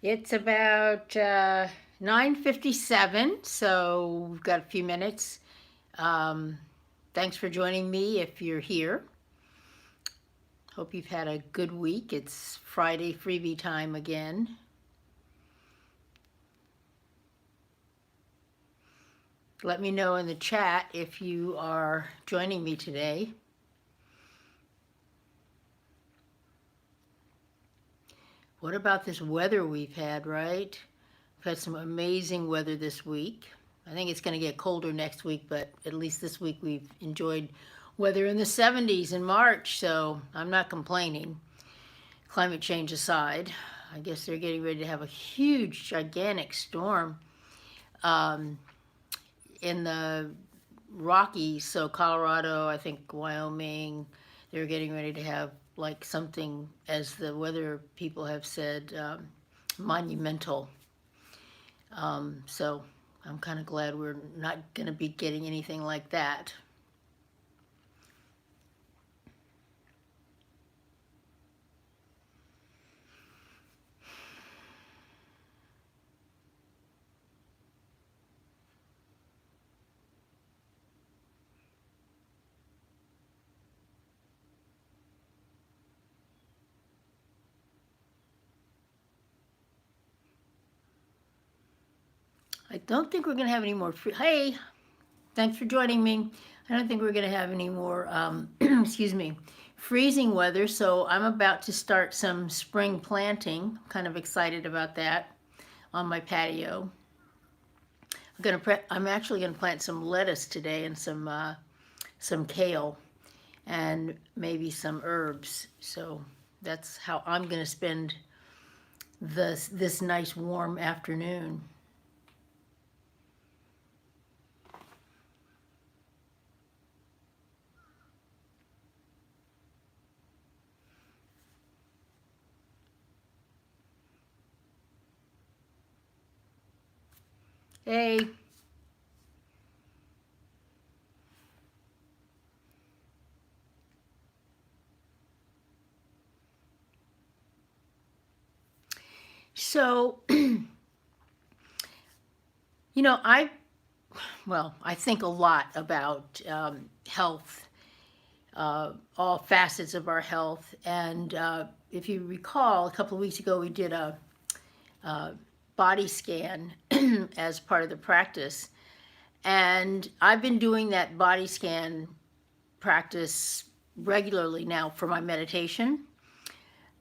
It's about 9:57, so we've got a few minutes. Um, Thanks for joining me if you're here. Hope you've had a good week. It's Friday freebie time again. Let me know in the chat if you are joining me today. What about this weather we've had, right? We've had some amazing weather this week. I think it's going to get colder next week, but at least this week we've enjoyed weather in the 70s in March, so I'm not complaining. Climate change aside, I guess they're getting ready to have a huge, gigantic storm in the Rockies, so Colorado, I think Wyoming, they're getting ready to have like something, as the weather people have said, monumental. So I'm kind of glad we're not going to be getting anything like that. I don't think we're going to have any more hey, thanks for joining me. I don't think we're going to have any more, excuse me, freezing weather, so I'm about to start some spring planting. I'm kind of excited about that on my patio. I'm actually going to plant some lettuce today and some kale and maybe some herbs. So that's how I'm going to spend this nice warm afternoon. Hey. So, you know, I think a lot about health, all facets of our health. And if you recall, a couple of weeks ago, we did a body scan as part of the practice. And I've been doing that body scan practice regularly now for my meditation.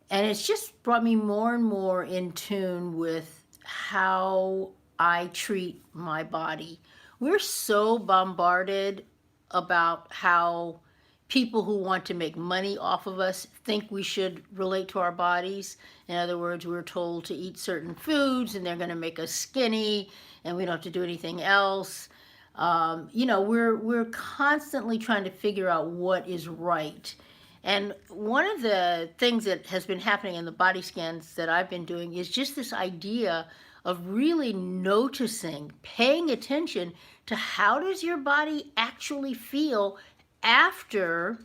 And it's just brought me more and more in tune with how I treat my body. We're so bombarded about how people who want to make money off of us think we should relate to our bodies. In other words, we're told to eat certain foods and they're going to make us skinny and we don't have to do anything else. We're constantly trying to figure out what is right. And one of the things that has been happening in the body scans that I've been doing is just this idea of really noticing, paying attention to how does your body actually feel after,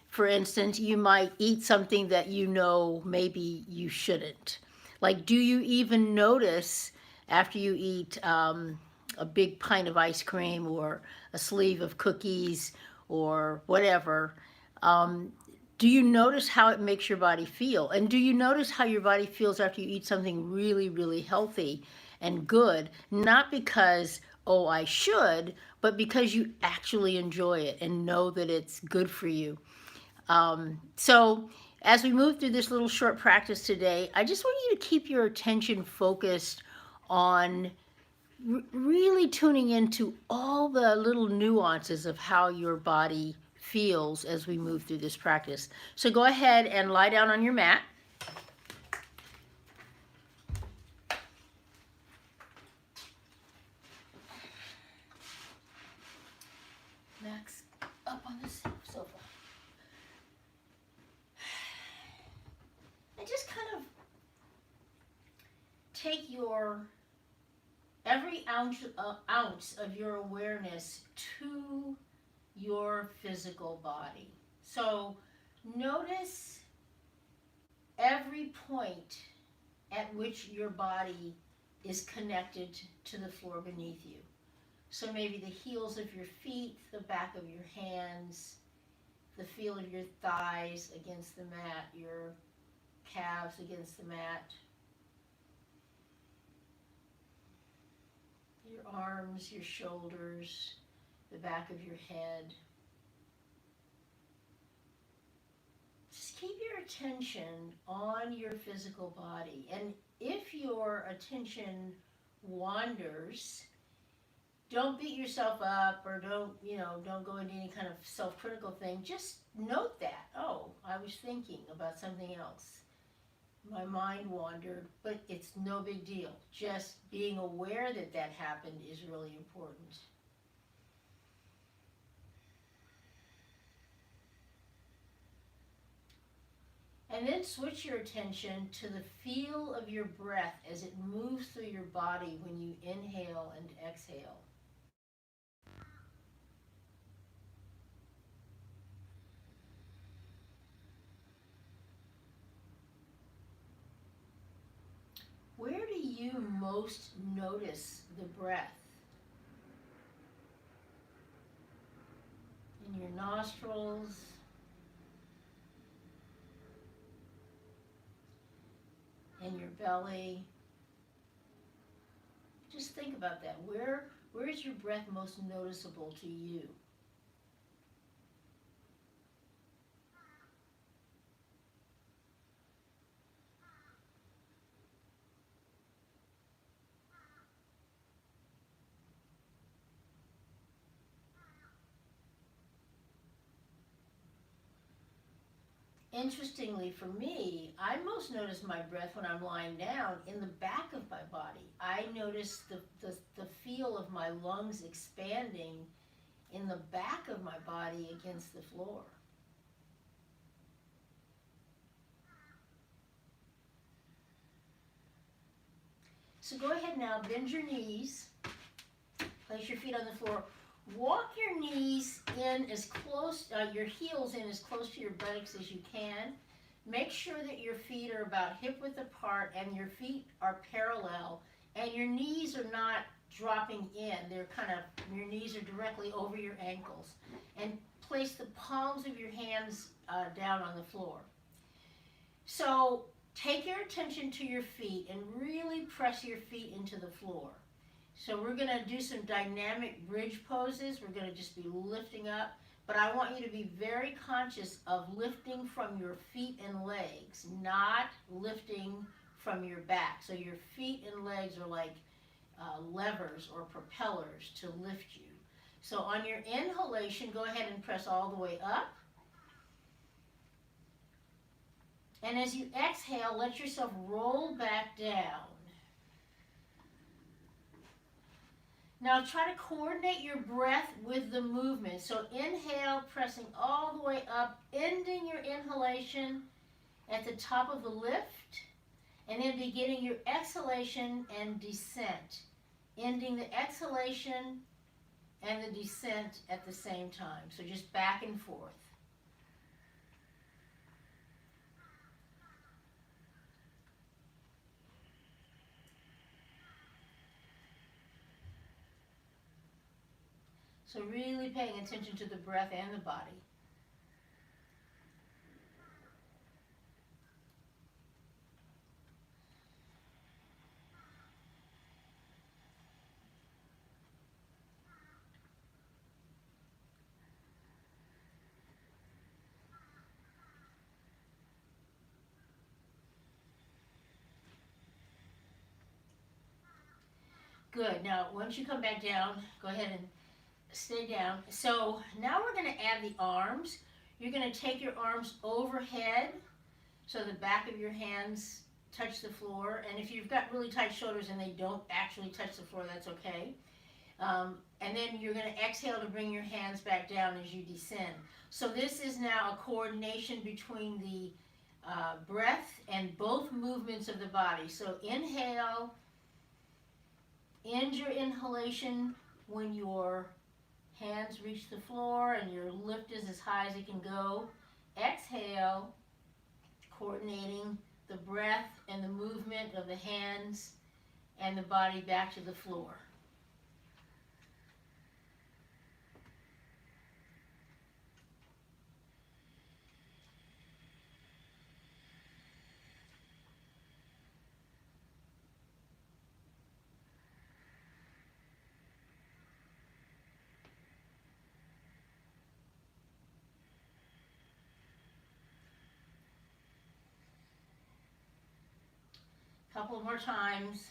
for instance, you might eat something that you know maybe you shouldn't. Like, do you even notice after you eat a big pint of ice cream or a sleeve of cookies or whatever? Do you notice how it makes your body feel? And do you notice how your body feels after you eat something really, really healthy and good? Not because, oh, I should, but because you actually enjoy it and know that it's good for you. So as we move through this little short practice today, I just want you to keep your attention focused on really tuning into all the little nuances of how your body feels as we move through this practice. So go ahead and lie down on your mat. Max up on the sofa. And just kind of take your every ounce of your awareness to your physical body. So notice every point, at which your body is connected to the floor beneath you. So maybe the heels of your feet, the back of your hands, the feel of your thighs against the mat, your calves against the mat, your arms, your shoulders, the back of your head. Just keep your attention on your physical body. And if your attention wanders, don't beat yourself up or don't go into any kind of self-critical thing. Just note that. Oh, I was thinking about something else. My mind wandered, but it's no big deal. Just being aware that that happened is really important. And then switch your attention to the feel of your breath as it moves through your body when you inhale and exhale. Where do you most notice the breath? In your nostrils? In your belly? Just think about that. Where is your breath most noticeable to you? Interestingly for me, I most notice my breath when I'm lying down in the back of my body. I notice the feel of my lungs expanding in the back of my body against the floor. So go ahead now, bend your knees, place your feet on the floor. Walk your knees in as close, your heels in as close to your buttocks as you can. Make sure that your feet are about hip width apart and your feet are parallel and your knees are not dropping in. Your knees are directly over your ankles. And place the palms of your hands down on the floor. So take your attention to your feet and really press your feet into the floor. So we're going to do some dynamic bridge poses. We're going to just be lifting up. But I want you to be very conscious of lifting from your feet and legs, not lifting from your back. So your feet and legs are like levers or propellers to lift you. So on your inhalation, go ahead and press all the way up. And as you exhale, let yourself roll back down. Now try to coordinate your breath with the movement. So inhale, pressing all the way up, ending your inhalation at the top of the lift, and then beginning your exhalation and descent, ending the exhalation and the descent at the same time. So just back and forth. So really paying attention to the breath and the body. Good. Now, once you come back down, go ahead and stay down. So now we're going to add the arms. You're going to take your arms overhead so the back of your hands touch the floor. And if you've got really tight shoulders and they don't actually touch the floor, that's okay. And then you're going to exhale to bring your hands back down as you descend. So this is now a coordination between the breath and both movements of the body. So inhale, end your inhalation when your hands reach the floor and your lift is as high as it can go. Exhale, coordinating the breath and the movement of the hands and the body back to the floor. Couple more times.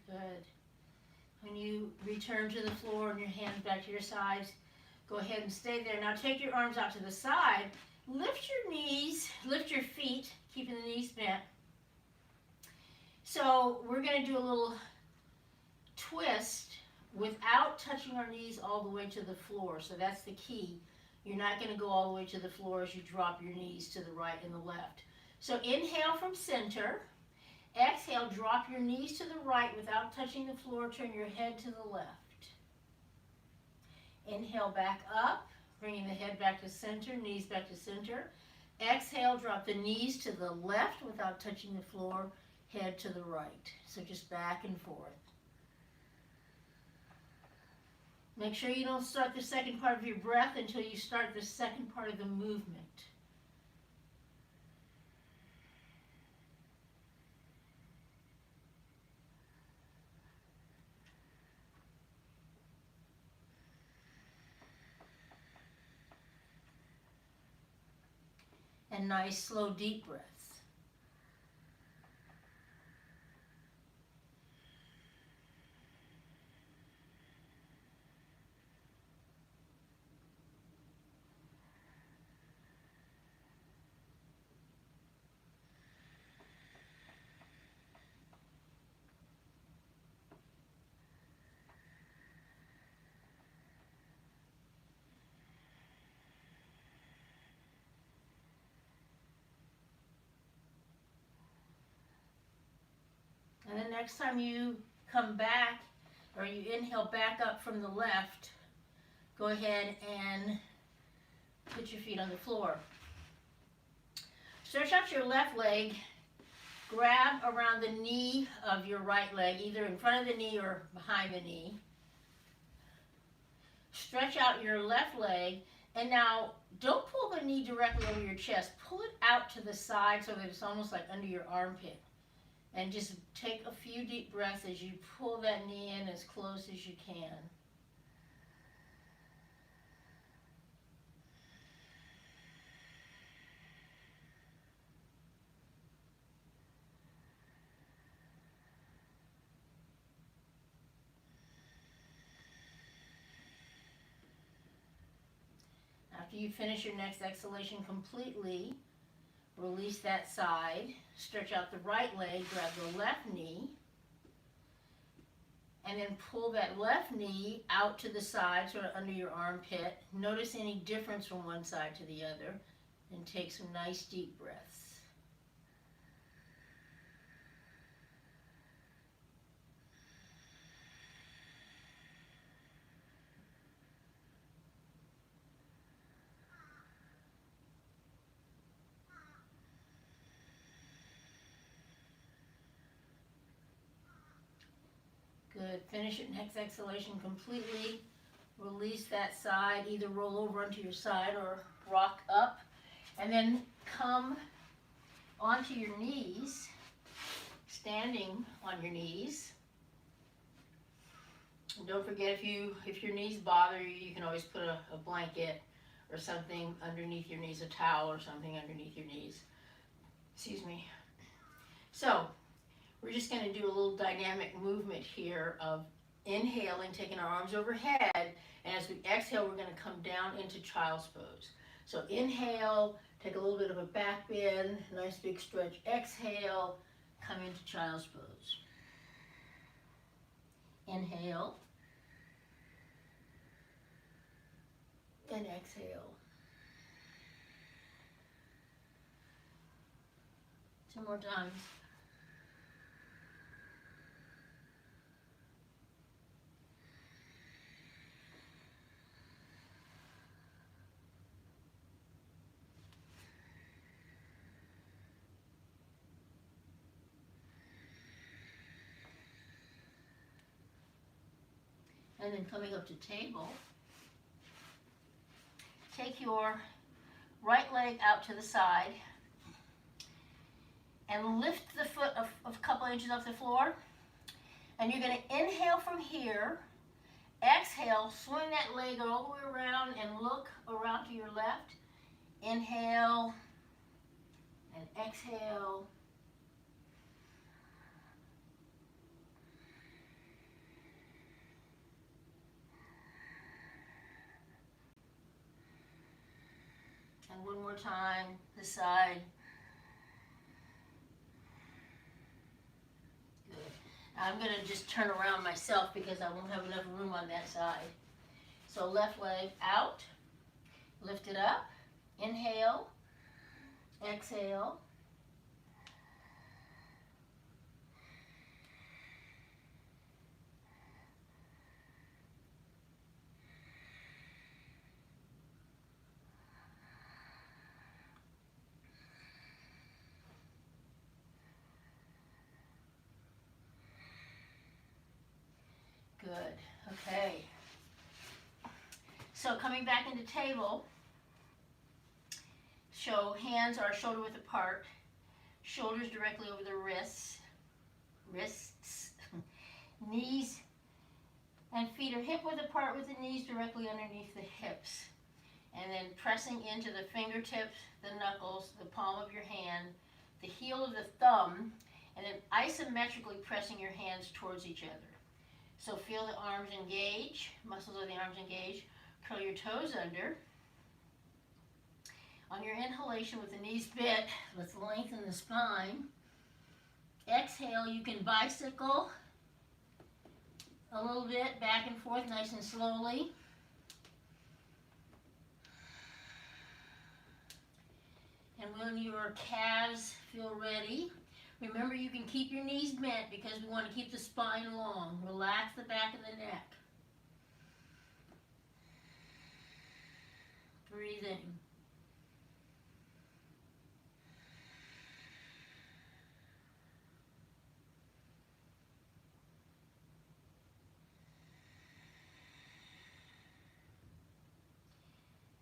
Good. When you return to the floor and your hands back to your sides, go ahead and stay there. Now take your arms out to the side. Lift your knees, lift your feet, keeping the knees bent. So we're going to do a little twist without touching our knees all the way to the floor. So that's the key. You're not going to go all the way to the floor as you drop your knees to the right and the left. So inhale from center. Exhale, drop your knees to the right without touching the floor. Turn your head to the left. Inhale back up, bringing the head back to center, knees back to center. Exhale, drop the knees to the left without touching the floor, head to the right. So just back and forth. Make sure you don't start the second part of your breath until you start the second part of the movement. And nice, slow, deep breaths. And then next time you come back, or you inhale back up from the left, go ahead and put your feet on the floor. Stretch out your left leg, grab around the knee of your right leg, either in front of the knee or behind the knee. Stretch out your left leg, and now don't pull the knee directly over your chest. Pull it out to the side so that it's almost like under your armpit. And just take a few deep breaths as you pull that knee in as close as you can. After you finish your next exhalation completely, release that side, stretch out the right leg, grab the left knee, and then pull that left knee out to the side, sort of under your armpit. Notice any difference from one side to the other, and take some nice deep breaths. Good. Finish your next exhalation completely. Release that side. Either roll over onto your side or rock up. And then come onto your knees, standing on your knees. And don't forget, if your knees bother you, you can always put a blanket or something underneath your knees, a towel or something underneath your knees. Excuse me. So, we're just going to do a little dynamic movement here of inhaling, taking our arms overhead, and as we exhale, we're going to come down into child's pose. So inhale, take a little bit of a back bend, nice big stretch. Exhale, come into child's pose. Inhale, and exhale. 2 more times. And then coming up to table, take your right leg out to the side and lift the foot a couple inches off the floor. And you're going to inhale from here, exhale, swing that leg all the way around and look around to your left. Inhale and exhale. And one more time, this side. Good. Now I'm going to just turn around myself because I won't have enough room on that side. So left leg out, lift it up, inhale, exhale. Good. Okay. So coming back into table, hands are shoulder width apart, shoulders directly over the wrists, knees and feet are hip width apart with the knees directly underneath the hips. And then pressing into the fingertips, the knuckles, the palm of your hand, the heel of the thumb, and then isometrically pressing your hands towards each other. So feel the arms engage, muscles of the arms engage. Curl your toes under. On your inhalation with the knees bent, let's lengthen the spine. Exhale, you can bicycle a little bit back and forth, nice and slowly. And when your calves feel ready, remember you can keep your knees bent because we want to keep the spine long. Relax the back of the neck. Breathing.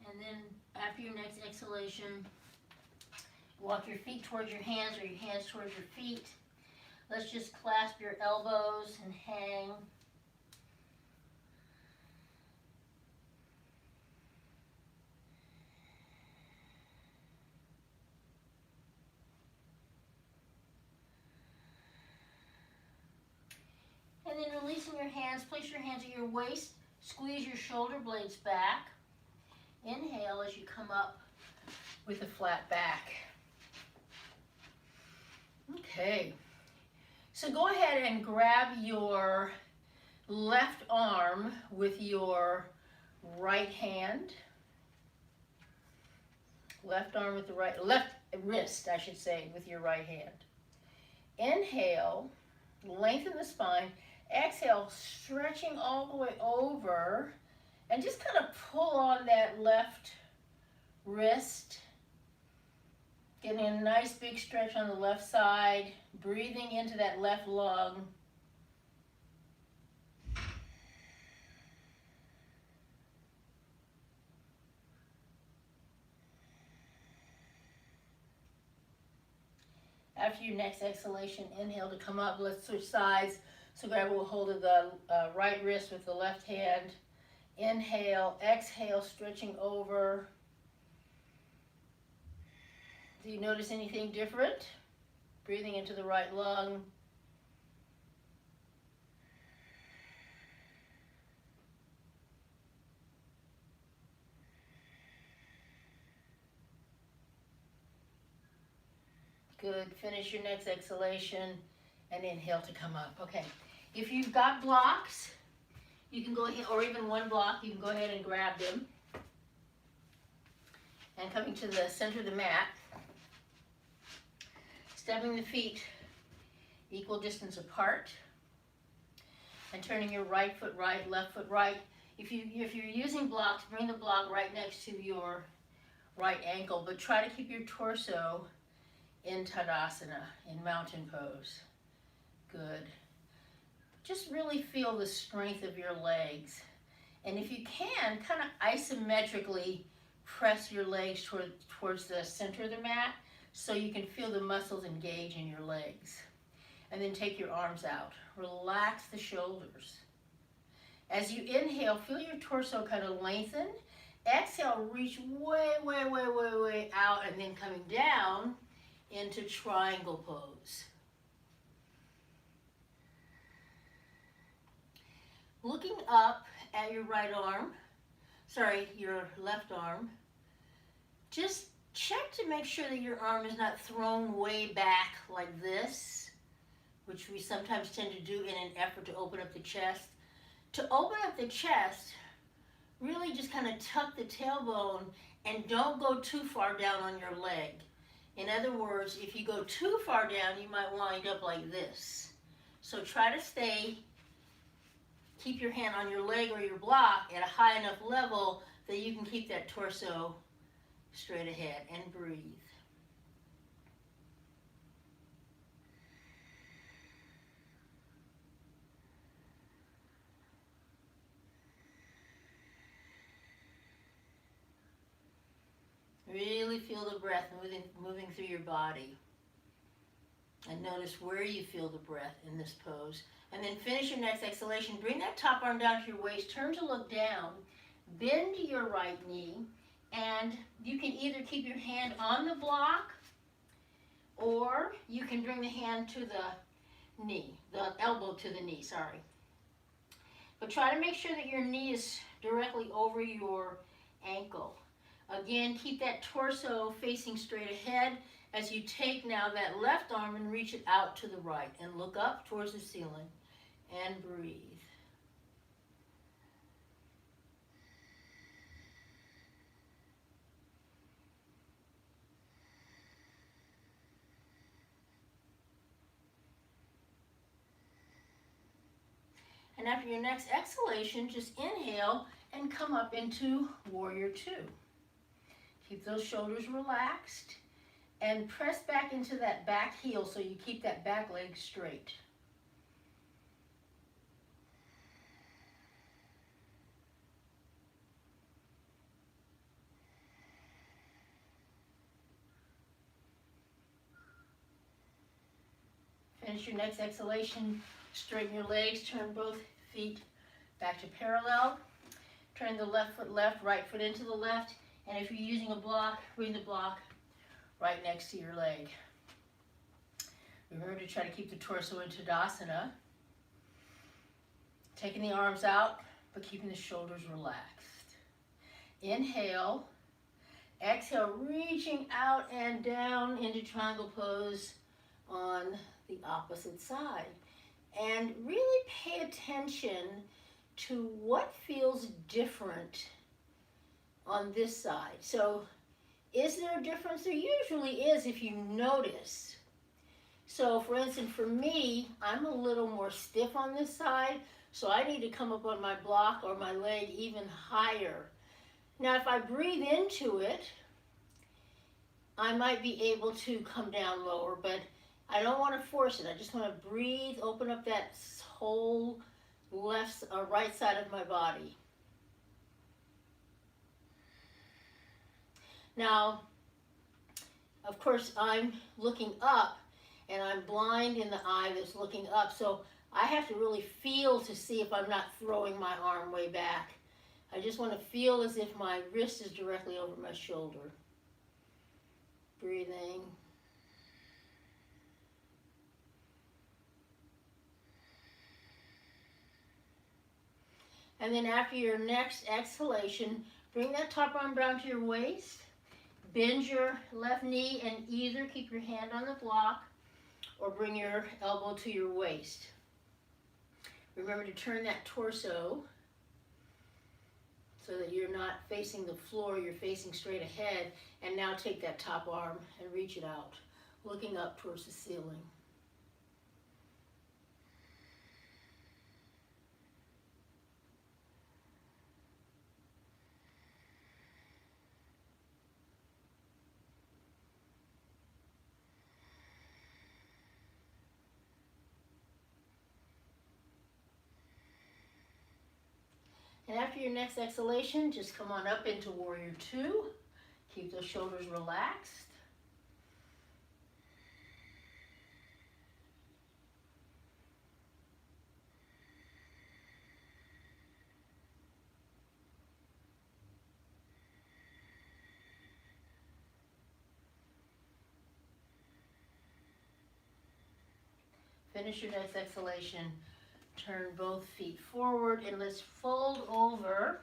And then after your next exhalation, walk your feet towards your hands or your hands towards your feet. Let's just clasp your elbows and hang. And then releasing your hands, place your hands at your waist, squeeze your shoulder blades back. Inhale as you come up with a flat back. Okay, so go ahead and grab your left arm with your right hand. Left arm with the left wrist, I should say, with your right hand. Inhale, lengthen the spine. Exhale, stretching all the way over, and just kind of pull on that left wrist. Getting a nice big stretch on the left side, breathing into that left lung. After your next exhalation, inhale to come up. Let's switch sides. So grab a hold of the right wrist with the left hand. Inhale, exhale, stretching over. Do you notice anything different? Breathing into the right lung. Good. Finish your next exhalation and inhale to come up. Okay. If you've got blocks, you can go ahead, or even one block, you can go ahead and grab them. and coming to the center of the mat, stepping the feet equal distance apart, and turning your right foot right, left foot right. If you're using blocks, bring the block right next to your right ankle, but try to keep your torso in Tadasana, in mountain pose. Good. Just really feel the strength of your legs. And if you can, kind of isometrically press your legs towards the center of the mat so you can feel the muscles engage in your legs. And then take your arms out. Relax the shoulders. As you inhale, feel your torso kind of lengthen. Exhale, reach way, way, way, way, way out, and then coming down into triangle pose. Looking up at your your left arm, just check to make sure that your arm is not thrown way back like this, which we sometimes tend to do in an effort to open up the chest. To open up the chest, really just kind of tuck the tailbone and don't go too far down on your leg. In other words, if you go too far down, you might wind up like this. So try to keep your hand on your leg or your block at a high enough level that you can keep that torso straight ahead, and breathe. Really feel the breath moving through your body. And notice where you feel the breath in this pose. And then finish your next exhalation. Bring that top arm down to your waist. Turn to look down. Bend your right knee. And you can either keep your hand on the block, or you can bring the hand to the knee, the elbow to the knee, sorry. But try to make sure that your knee is directly over your ankle. Again, keep that torso facing straight ahead as you take now that left arm and reach it out to the right and look up towards the ceiling and breathe. And after your next exhalation, just inhale and come up into Warrior Two. Keep those shoulders relaxed and press back into that back heel so you keep that back leg straight. Finish your next exhalation, straighten your legs, turn both feet back to parallel. Turn the left foot left, right foot into the left. And if you're using a block, bring the block right next to your leg. Remember to try to keep the torso in Tadasana. Taking the arms out, but keeping the shoulders relaxed. Inhale. Exhale, reaching out and down into triangle pose on the opposite side. And really pay attention to what feels different on this side. So is there a difference? There usually is if you notice. So for instance, for me, I'm a little more stiff on this side, so I need to come up on my block or my leg even higher. Now if I breathe into it, I might be able to come down lower, but I don't want to force it. I just want to breathe, open up that whole left or right side of my body. Now, of course, I'm looking up, and I'm blind in the eye that's looking up, so I have to really feel to see if I'm not throwing my arm way back. I just want to feel as if my wrist is directly over my shoulder. Breathing. And then after your next exhalation, bring that top arm down to your waist. Bend your left knee and either keep your hand on the block or bring your elbow to your waist. Remember to turn that torso so that you're not facing the floor, you're facing straight ahead. And now take that top arm and reach it out, looking up towards the ceiling. And after your next exhalation, just come on up into Warrior Two. Keep those shoulders relaxed. Finish your next exhalation. Turn both feet forward and let's fold over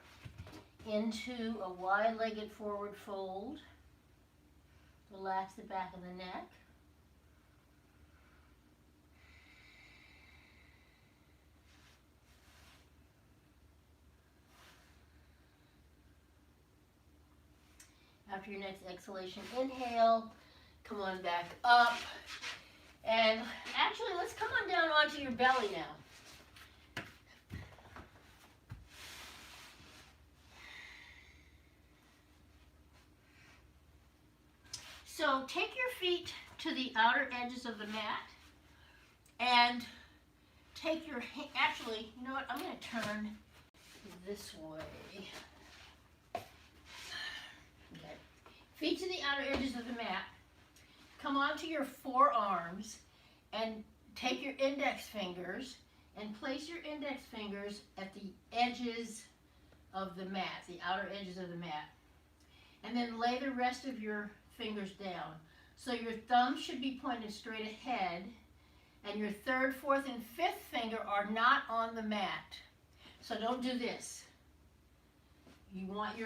into a wide-legged forward fold. Relax the back of the neck. After your next exhalation, inhale, come on back up. And actually, let's come on down onto your belly now. So take your feet to the outer edges of the mat and take your hand, actually, you know what, I'm going to turn this way. Okay. Feet to the outer edges of the mat. Come onto your forearms and take your index fingers and place your index fingers at the edges of the mat, the outer edges of the mat. And then lay the rest of your fingers down. So your thumb should be pointed straight ahead, and your third, fourth, and fifth finger are not on the mat. So don't do this. You want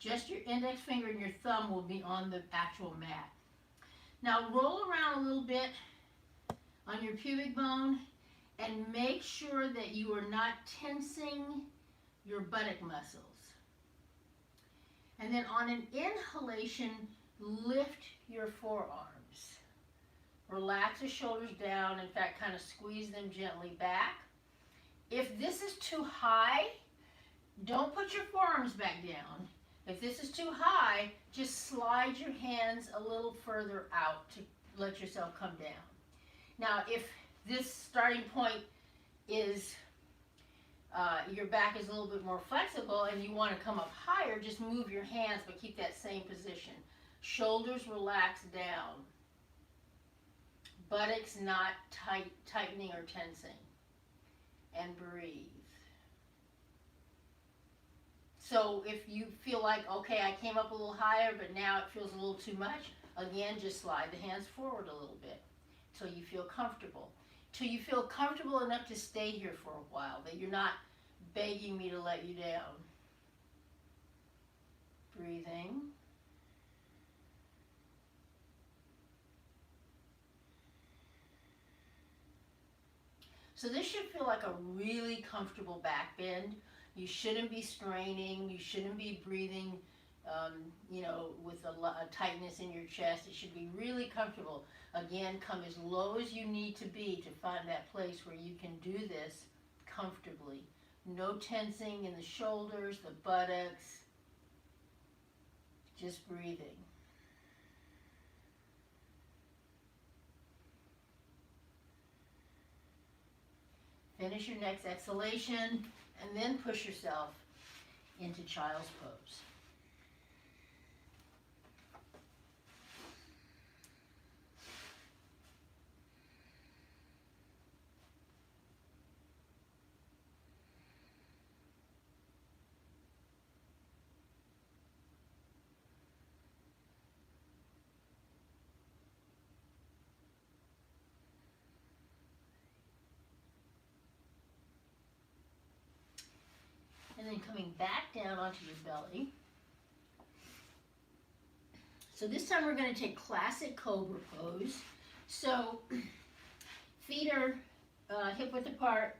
just your index finger and your thumb will be on the actual mat. Now roll around a little bit on your pubic bone and make sure that you are not tensing your buttock muscles. And then on an inhalation, lift your forearms. Relax the shoulders down. In fact, kind of squeeze them gently back. If this is too high, don't put your forearms back down. If this is too high, just slide your hands a little further out to let yourself come down. Now, if this starting point is your back is a little bit more flexible and you want to come up higher, just move your hands but keep that same position. Shoulders relax down. Buttocks not tightening or tensing. And breathe. So if you feel like, okay, I came up a little higher, but now it feels a little too much, again, just slide the hands forward a little bit till you feel comfortable. Till you feel comfortable enough to stay here for a while, that you're not begging me to let you down. Breathing. So this should feel like a really comfortable back bend. You shouldn't be straining. You shouldn't be breathing, with a tightness in your chest. It should be really comfortable. Again, come as low as you need to be to find that place where you can do this comfortably. No tensing in the shoulders, the buttocks. Just breathing. Finish your next exhalation and then push yourself into child's pose. And then coming back down onto your belly. So this time we're going to take classic cobra pose. So feet are hip width apart.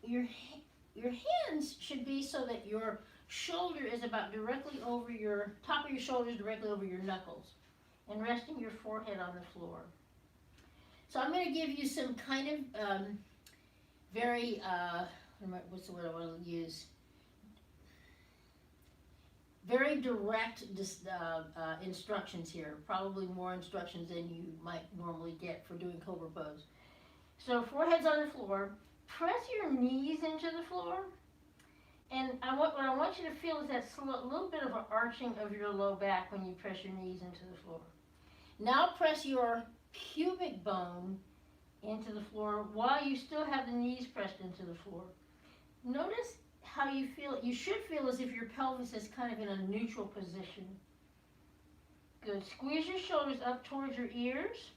Your your hands should be so that your shoulder is about directly over your, top of your shoulders directly over your knuckles, and resting your forehead on the floor. So I'm going to give you some kind of very, what's the word I want to use? Very direct instructions here, probably more instructions than you might normally get for doing cobra pose. So forehead's on the floor, press your knees into the floor, and what I want you to feel is that little bit of an arching of your low back when you press your knees into the floor. Now press your pubic bone into the floor while you still have the knees pressed into the floor. Notice how you feel. You should feel as if your pelvis is kind of in a neutral position. Good. Squeeze your shoulders up towards your ears,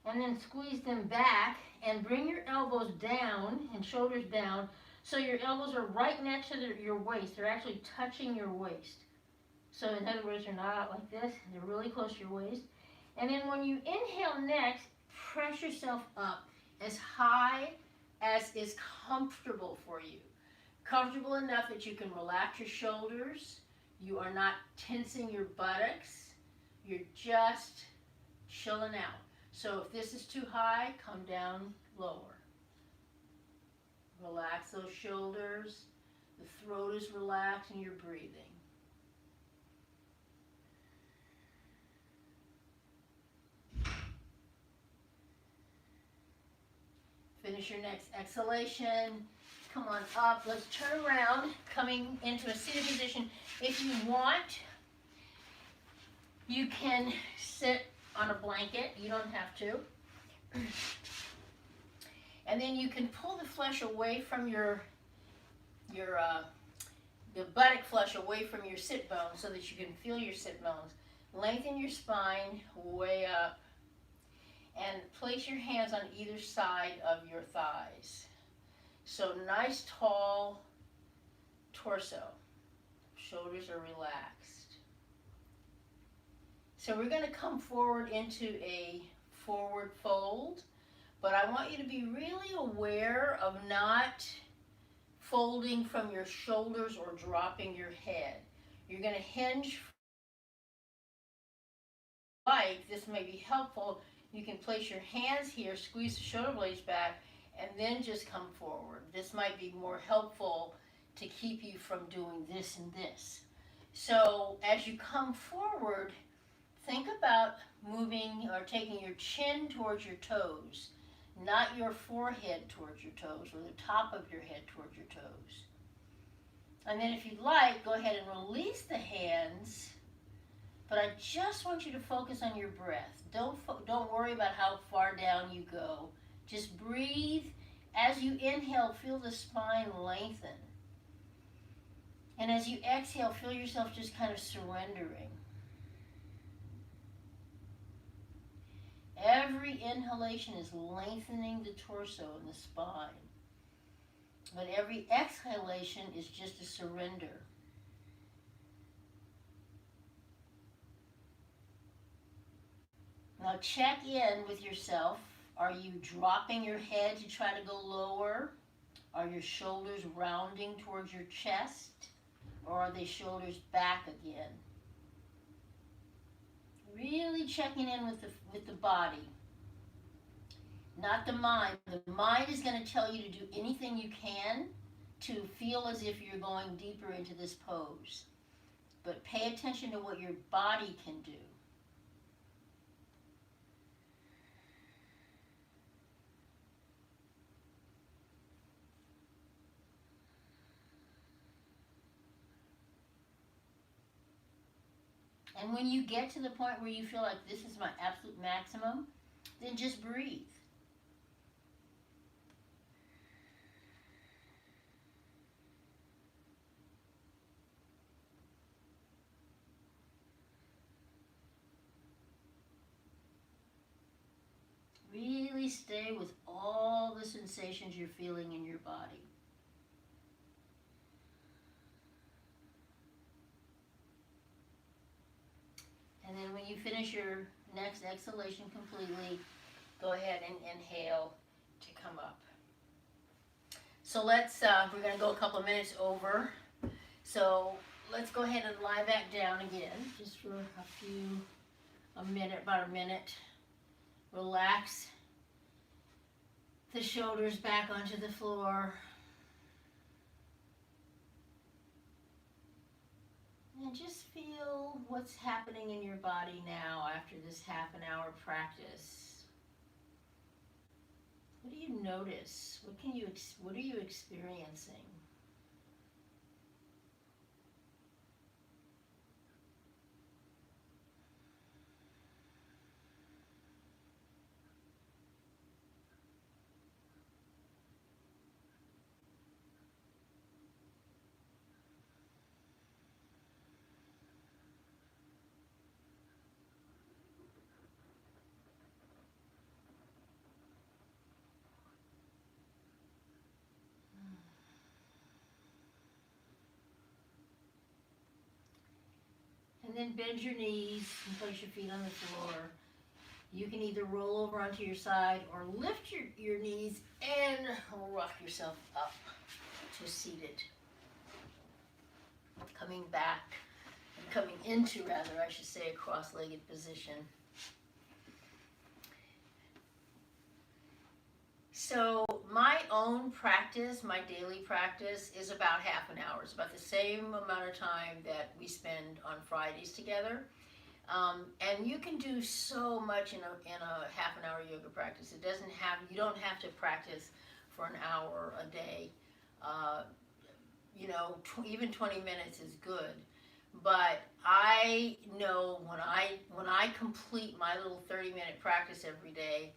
and then squeeze them back, and bring your elbows down and shoulders down so your elbows are right next to your waist. They're actually touching your waist. So in other words, they're not out like this. They're really close to your waist. And then when you inhale next, press yourself up as high as is comfortable for you. Comfortable enough that you can relax your shoulders. You are not tensing your buttocks. You're just chilling out. So if this is too high, come down lower. Relax those shoulders. The throat is relaxed and you're breathing. Finish your next exhalation. Come on up. Let's turn around, coming into a seated position. If you want, you can sit on a blanket. You don't have to. And then you can pull the flesh away from the buttock flesh away from your sit bones so that you can feel your sit bones. Lengthen your spine way up. And place your hands on either side of your thighs. So nice tall torso. Shoulders are relaxed. So we're going to come forward into a forward fold, but I want you to be really aware of not folding from your shoulders or dropping your head. You're going to hinge. Like this may be helpful. You can place your hands here, squeeze the shoulder blades back, and then just come forward. This might be more helpful to keep you from doing this and this. So as you come forward, think about moving or taking your chin towards your toes, not your forehead towards your toes or the top of your head towards your toes. And then if you'd like, go ahead and release the hands. But I just want you to focus on your breath. Don't worry about how far down you go. Just breathe. As you inhale, feel the spine lengthen. And as you exhale, feel yourself just kind of surrendering. Every inhalation is lengthening the torso and the spine. But every exhalation is just a surrender. Now check in with yourself. Are you dropping your head to try to go lower? Are your shoulders rounding towards your chest? Or are they shoulders back again? Really checking in with the body. Not the mind. The mind is going to tell you to do anything you can to feel as if you're going deeper into this pose. But pay attention to what your body can do. And when you get to the point where you feel like this is my absolute maximum, then just breathe. Really stay with all the sensations you're feeling in your body. And then when you finish your next exhalation completely, go ahead and inhale to come up. So we're going to go a couple of minutes over. So let's go ahead and lie back down again, just for a minute, about a minute. Relax the shoulders back onto the floor. And just feel what's happening in your body now after this half an hour practice. What do you notice? What are you experiencing? And then bend your knees and place your feet on the floor. You can either roll over onto your side or lift your knees and rock yourself up to seated. Coming back, coming into rather, I should say, a cross-legged position. So my own practice, my daily practice, is about half an hour. It's about the same amount of time that we spend on Fridays together. And you can do so much in a half an hour yoga practice. You don't have to practice for an hour a day. Even 20 minutes is good. But I know when I complete my little 30-minute practice every day,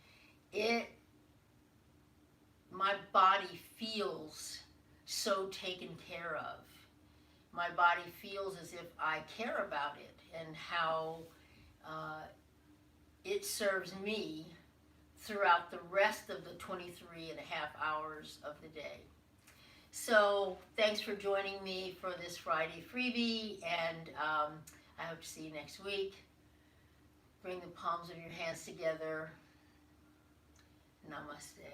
my body feels so taken care of. My body feels as if I care about it and how it serves me throughout the rest of the 23 and a half hours of the day. So thanks for joining me for this Friday freebie, and I hope to see you next week. Bring the palms of your hands together. Namaste.